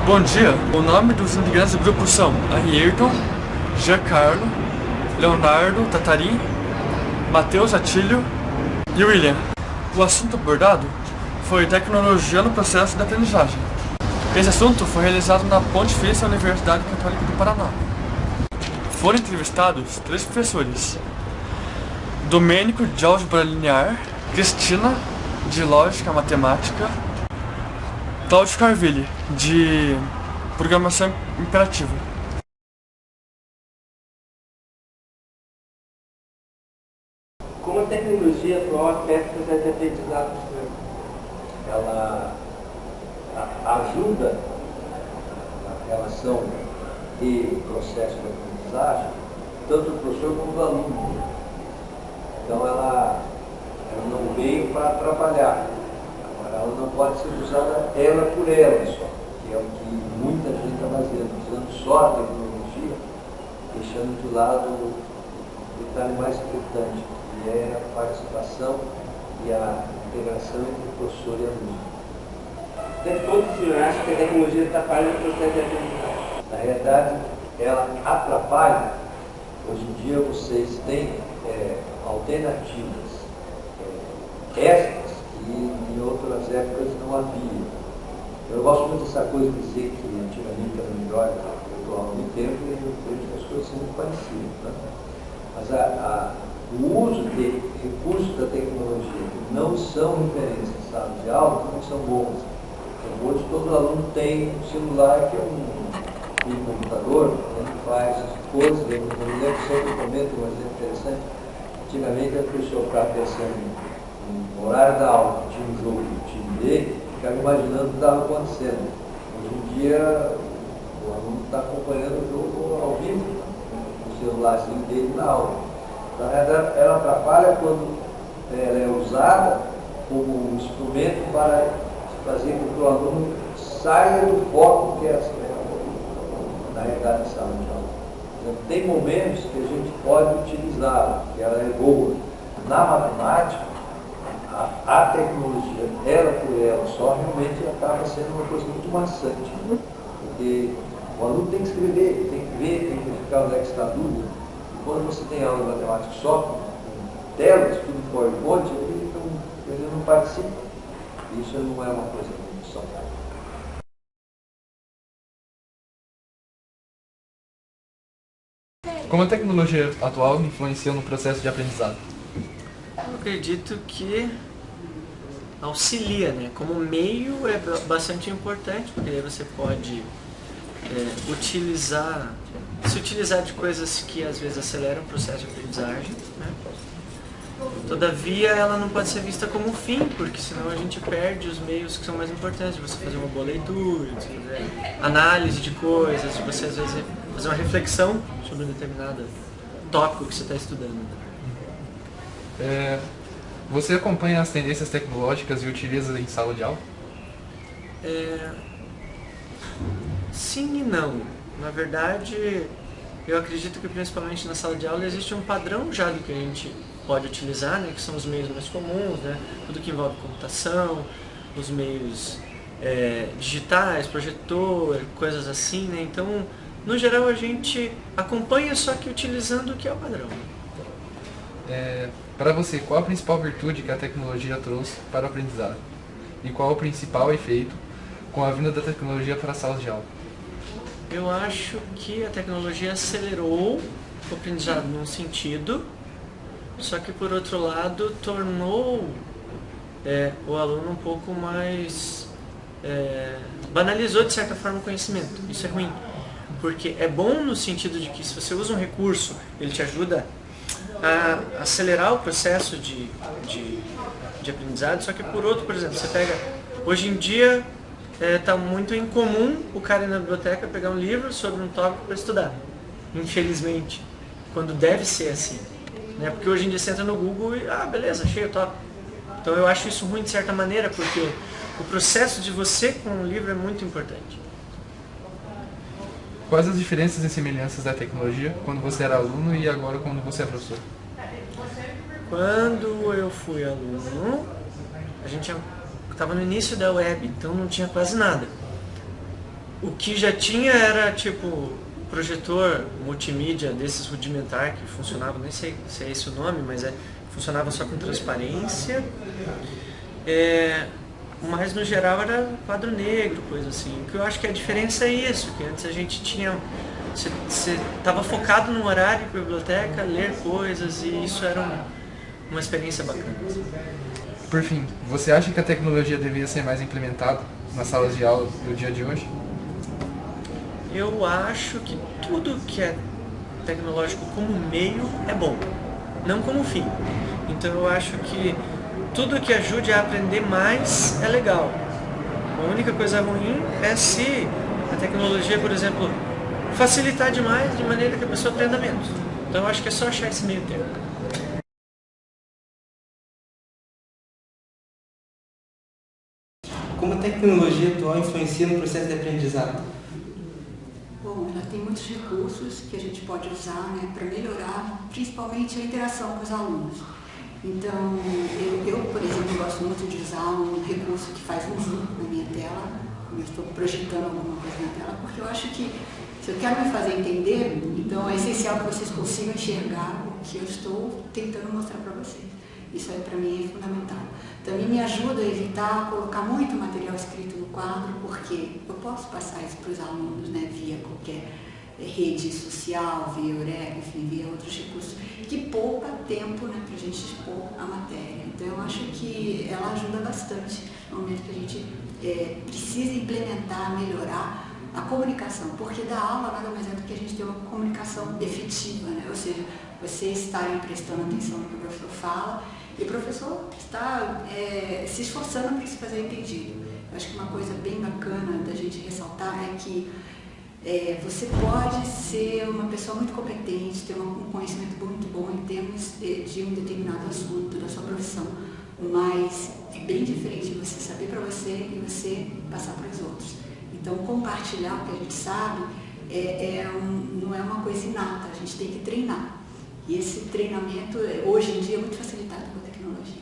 Bom dia, o nome dos integrantes do grupo são Ayrton, Giancarlo, Leonardo, Tatari, Matheus, Atílio e William. O assunto abordado foi tecnologia no processo de aprendizagem. Esse assunto foi realizado na Pontifícia Universidade Católica do Paraná. Foram entrevistados 3 professores: Domênico de Álgebra Linear, Cristina de Lógica Matemática, Cláudio Carvilli de Programação Imperativa. Como a tecnologia atual afeta o processo de aprendizado? Ela ajuda na relação de processo de aprendizagem, tanto o professor como o aluno. Então ela não veio para atrapalhar. Agora ela não pode ser usada ela por ela só, que é o que muita gente está fazendo, usando só a tecnologia, deixando de lado o detalhe mais importante, que é a participação e a integração entre professor e aluno. Até todo o senhor acha que a tecnologia atrapalha o processo de aprendizagem? Na realidade, ela atrapalha. Hoje em dia vocês têm alternativas extras que em outras épocas não havia. Eu gosto muito dessa coisa de dizer que antigamente era melhor do ao mesmo tempo e eu vejo que as coisas são muito parecidas. Né? Mas o uso de recursos da tecnologia que não são referências em sala de aula não são bons. Então, hoje todo aluno tem um celular que é um computador, ele faz as coisas, eu me lembro sempre comento, mas é interessante. Antigamente a pessoa ficava pensando no horário da aula, que tinha um jogo do time dele, ficava imaginando o que estava acontecendo. Hoje em dia o aluno está acompanhando o jogo ao vivo, no celularzinho dele na aula. Na verdade, ela atrapalha quando ela é usada como um instrumento para fazer com que o aluno saia do foco que é na realidade da sala de aula. Então, tem momentos que a gente pode utilizá-la, que ela é boa. Na matemática, a tecnologia, ela por ela só, realmente acaba sendo uma coisa muito maçante. Porque o aluno tem que escrever, tem que ver, tem que verificar onde é que está a dúvida. E quando você tem aula de matemática só, com telas, tudo em PowerPoint, ele não participa. Isso não é uma coisa muito saudável. Como a tecnologia atual influencia no processo de aprendizado? Eu acredito que auxilia, né? Como meio é bastante importante, porque aí você pode se utilizar de coisas que às vezes aceleram o processo de aprendizagem, né? Todavia, ela não pode ser vista como fim, porque senão a gente perde os meios que são mais importantes, de você fazer uma boa leitura, de fazer análise de coisas, de você às vezes fazer uma reflexão sobre um determinado tópico que você está estudando. Você acompanha as tendências tecnológicas e utiliza em sala de aula? Sim e não. Na verdade, eu acredito que principalmente na sala de aula existe um padrão já do que a gente pode utilizar, né, que são os meios mais comuns, né, tudo que envolve computação, os meios digitais, projetor, coisas assim, né, então, no geral a gente acompanha, só que utilizando o que é o padrão. Para você, qual a principal virtude que a tecnologia trouxe para o aprendizado? E qual o principal efeito com a vinda da tecnologia para a sala de aula? Eu acho que a tecnologia acelerou o aprendizado num sentido, só que por outro lado tornou o aluno um pouco mais... banalizou de certa forma o conhecimento. Isso é ruim, porque é bom no sentido de que se você usa um recurso, ele te ajuda a acelerar o processo de aprendizado, só que por outro, por exemplo, você pega... Hoje em dia está muito incomum o cara ir na biblioteca pegar um livro sobre um tópico para estudar, infelizmente, quando deve ser assim, né? Porque hoje em dia você entra no Google e, beleza, achei o tópico. Então eu acho isso ruim de certa maneira, porque o processo de você com o livro é muito importante. Quais as diferenças e semelhanças da tecnologia quando você era aluno e agora quando você é professor? Quando eu fui aluno, a gente estava no início da web, então não tinha quase nada. O que já tinha era tipo projetor multimídia desses rudimentar que funcionava, nem sei se é esse o nome, mas funcionava só com transparência. Mas no geral era quadro negro, coisa assim. O que eu acho que a diferença é isso, que antes a gente tinha... Você estava focado num horário de biblioteca, ler coisas, e isso era uma experiência bacana. Por fim, você acha que a tecnologia deveria ser mais implementada nas salas de aula do dia de hoje? Eu acho que tudo que é tecnológico como meio é bom, não como fim. Então eu acho que tudo que ajude a aprender mais é legal. A única coisa ruim é se a tecnologia, por exemplo, facilitar demais de maneira que a pessoa aprenda menos. Então eu acho que é só achar esse meio termo. Como a tecnologia atual influencia no processo de aprendizado? Bom, ela tem muitos recursos que a gente pode usar, né, para melhorar, principalmente a interação com os alunos. Então, eu, por exemplo, gosto muito de usar um recurso que faz um zoom na minha tela, quando eu estou projetando alguma coisa na tela, porque eu acho que se eu quero me fazer entender, então é essencial que vocês consigam enxergar o que eu estou tentando mostrar para vocês. Isso aí para mim é fundamental. Também me ajuda a evitar colocar muito material escrito no quadro, porque eu posso passar isso para os alunos, né, via qualquer rede social, via Eureka, enfim, via outros recursos, que poupa tempo, né, para a gente expor a matéria. Então eu acho que ela ajuda bastante no momento que a gente precisa implementar, melhorar a comunicação, porque da aula nada mais é do que a gente ter uma comunicação efetiva, né? Ou seja, vocês estarem prestando atenção no que o professor fala e o professor está se esforçando para se fazer entendido. Eu acho que uma coisa bem bacana da gente ressaltar é que você pode ser uma pessoa muito competente, ter um conhecimento muito bom em termos de um determinado assunto da sua profissão, mas é bem diferente de você saber para você e você passar para os outros. Então, compartilhar o que a gente sabe não é uma coisa inata, a gente tem que treinar. E esse treinamento, hoje em dia, é muito facilitado com a tecnologia.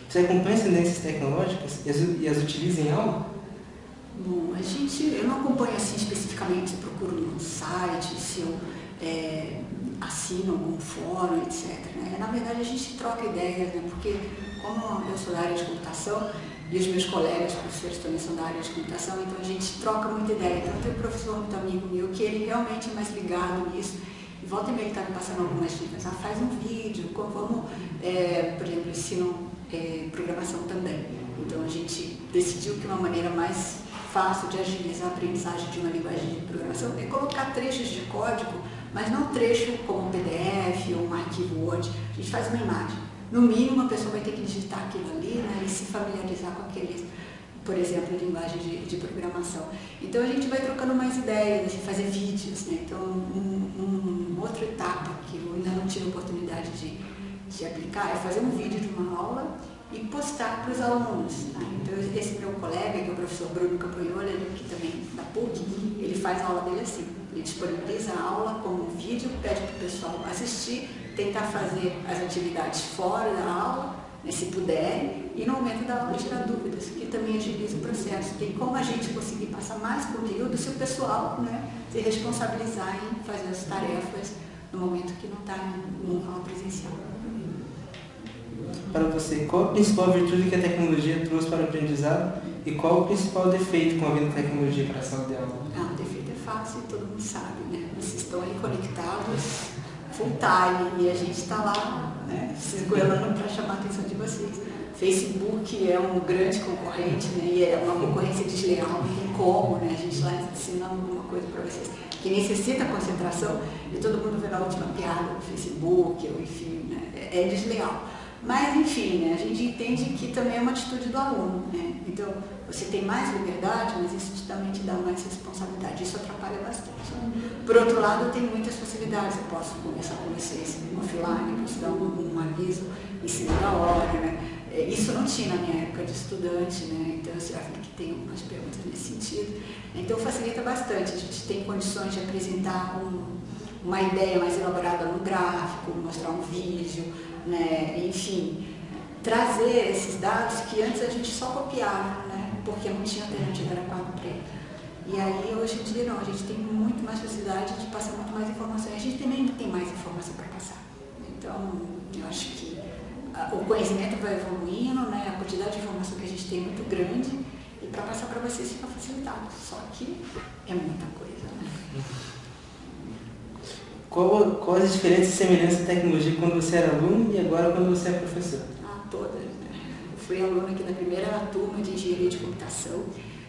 Você acompanha as tendências tecnológicas e as utiliza em aula? Bom, eu não acompanho assim especificamente se eu procuro num site, se eu assino algum fórum, etc. Né? Na verdade, a gente troca ideias, né? Porque como eu sou da área de computação, e os meus colegas, professores também são da área de computação, então a gente troca muita ideia. Então tem um professor muito amigo meu que ele realmente é mais ligado nisso. E volta e meia está me passando algumas dicas. Faz um vídeo, vamos, por exemplo, ensinam programação também. Então a gente decidiu que uma maneira mais fácil de agilizar a aprendizagem de uma linguagem de programação é colocar trechos de código, mas não trecho como um PDF ou um arquivo Word. A gente faz uma imagem. No mínimo, a pessoa vai ter que digitar aquilo ali, né, e se familiarizar com aqueles, por exemplo, linguagem de programação. Então, a gente vai trocando mais ideias, assim, fazer vídeos, né? Então, uma outra etapa que eu ainda não tive oportunidade de aplicar é fazer um vídeo de uma aula e postar para os alunos. Né? Então, esse meu colega, que é o professor Bruno Campanhola, ele aqui também da PUC, ele faz a aula dele assim. Ele disponibiliza a aula como um vídeo, pede para o pessoal assistir, tentar fazer as atividades fora da aula, né, se puderem, e no momento da aula tirar dúvidas, que também agiliza o processo. Tem como a gente conseguir passar mais conteúdo se o pessoal, né, se responsabilizar em fazer as tarefas no momento que não está em aula presencial. Para você, qual a principal virtude que a tecnologia trouxe para o aprendizado e qual o principal defeito com a vinda da tecnologia para a sala de aula? O defeito é fácil, todo mundo sabe, né? Vocês estão aí conectados full time e a gente está lá, né, se esgoelando para chamar a atenção de vocês. Facebook é um grande concorrente, né, e é uma concorrência desleal, não tem como, né, a gente lá ensinando alguma coisa para vocês que necessita concentração e todo mundo vê na última piada no Facebook, ou enfim, né, é desleal. Mas, enfim, né, a gente entende que também é uma atitude do aluno, né? Então, você tem mais liberdade, mas isso também te dá mais responsabilidade. Isso atrapalha bastante. Por outro lado, eu tenho muitas facilidades. Eu posso conversar com vocês offline, posso dar um aviso em cima da hora, né? Isso não tinha na minha época de estudante, né? Então, eu acho que tem algumas perguntas nesse sentido. Então, facilita bastante. A gente tem condições de apresentar uma ideia mais elaborada no gráfico, mostrar um vídeo, né? Enfim, trazer esses dados que antes a gente só copiava, né? Porque não tinha alternativa, era quadro preto. E aí, hoje em dia, não, a gente tem muito mais facilidade de passar muito mais informações. A gente também tem mais informação para passar. Então, eu acho que o conhecimento vai evoluindo, né? A quantidade de informação que a gente tem é muito grande e para passar para vocês fica facilitado. Só que é muita coisa, né? Qual as diferenças e semelhanças da tecnologia quando você era aluno e agora quando você é professor? Todas, né? Eu fui aluna aqui na primeira turma de engenharia de computação.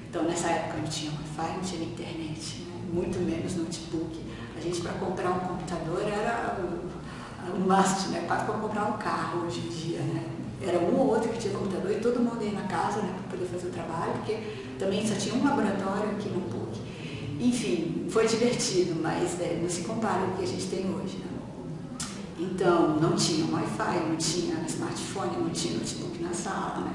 Então, nessa época não tinha Wi-Fi, não tinha internet, né? Muito menos notebook. A gente, para comprar um computador, era um must, né? Quase para comprar um carro hoje em dia, né? Era um ou outro que tinha computador e todo mundo ia na casa, né, para poder fazer o trabalho, porque também só tinha um laboratório aqui no PUC. Enfim, foi divertido, mas não se compara com o que a gente tem hoje, né? Então, não tinha Wi-Fi, não tinha smartphone, não tinha notebook na sala, né?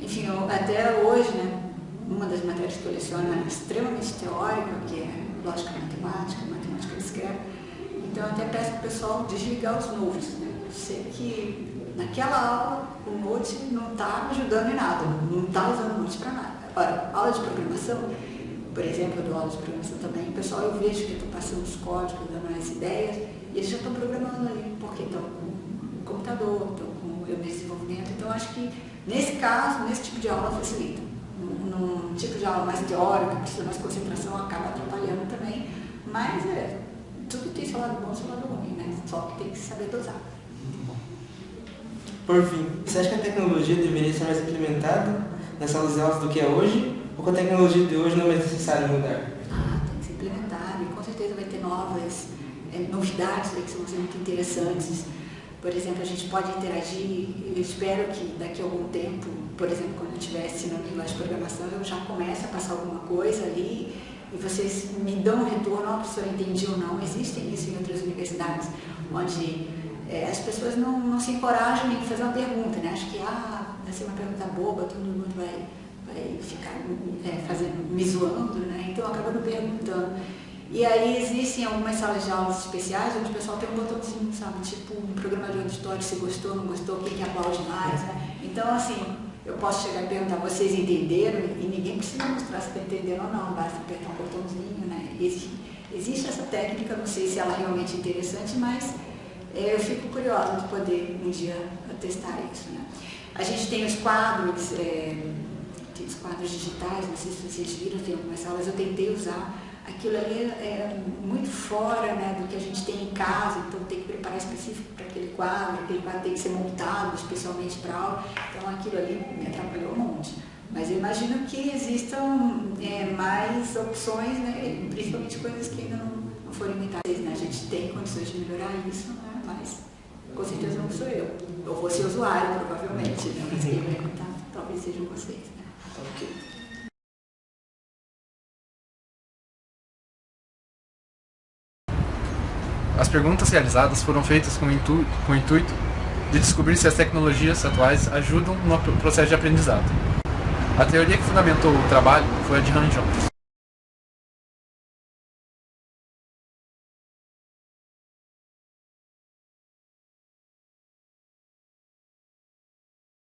Enfim, até hoje, né, uma das matérias que eu leciono é extremamente teórica, que é lógica matemática, matemática discreta. Então, eu até peço para o pessoal desligar os notes, né? Eu sei que naquela aula o note não está ajudando em nada, não está usando o note para nada. Agora, aula de programação, por exemplo, eu dou aula de programação também, o pessoal, eu vejo que estão passando os códigos, dando as ideias, e eles já estão programando ali, porque estão com o computador, estão com o desenvolvimento. Então, acho que nesse caso, nesse tipo de aula facilita. Num tipo de aula mais teórica, que precisa mais concentração, acaba atrapalhando também, mas tudo tem seu lado bom e seu lado ruim, né? Só que tem que saber dosar. Por fim, você acha que a tecnologia deveria ser mais implementada nas salas de aulas do que é hoje? Ou com a tecnologia de hoje não é mais necessário mudar? Tem que ser implementada e com certeza vai ter novas novidades que são muito interessantes. Por exemplo, a gente pode interagir, eu espero que daqui a algum tempo, por exemplo, quando eu estiver ensinando linguagem de programação, eu já comece a passar alguma coisa ali e vocês me dão um retorno, a professora entendi ou não. Existem isso em outras universidades, onde as pessoas não se encorajam em fazer uma pergunta, né? Acho que vai ser uma pergunta boba, todo mundo vai ficar me zoando, né? Então eu acabo não perguntando. E aí existem algumas salas de aulas especiais onde o pessoal tem um botãozinho, sabe? Tipo um programa de auditório, se gostou, não gostou, quem que aplaude mais, né? Então, assim, eu posso chegar e perguntar, vocês entenderam? E ninguém precisa mostrar se está entendendo ou não, basta apertar um botãozinho, né? Existe essa técnica, não sei se ela é realmente interessante, mas eu fico curiosa de poder um dia testar isso, né? A gente tem os quadros, tem os quadros digitais, não sei se vocês viram, tem algumas salas, eu tentei usar. Aquilo ali é muito fora, né, do que a gente tem em casa, então tem que preparar específico para aquele quadro tem que ser montado especialmente para aula, então aquilo ali me atrapalhou um monte. Mas eu imagino que existam mais opções, né, principalmente coisas que ainda não foram inventadas, né? A gente tem condições de melhorar isso, né, mas com certeza não sou eu. Eu vou ser usuário, provavelmente, né, mas quem vai inventar talvez sejam vocês, né? Ok. As perguntas realizadas foram feitas com o intuito de descobrir se as tecnologias atuais ajudam no processo de aprendizado. A teoria que fundamentou o trabalho foi a de Han Jones.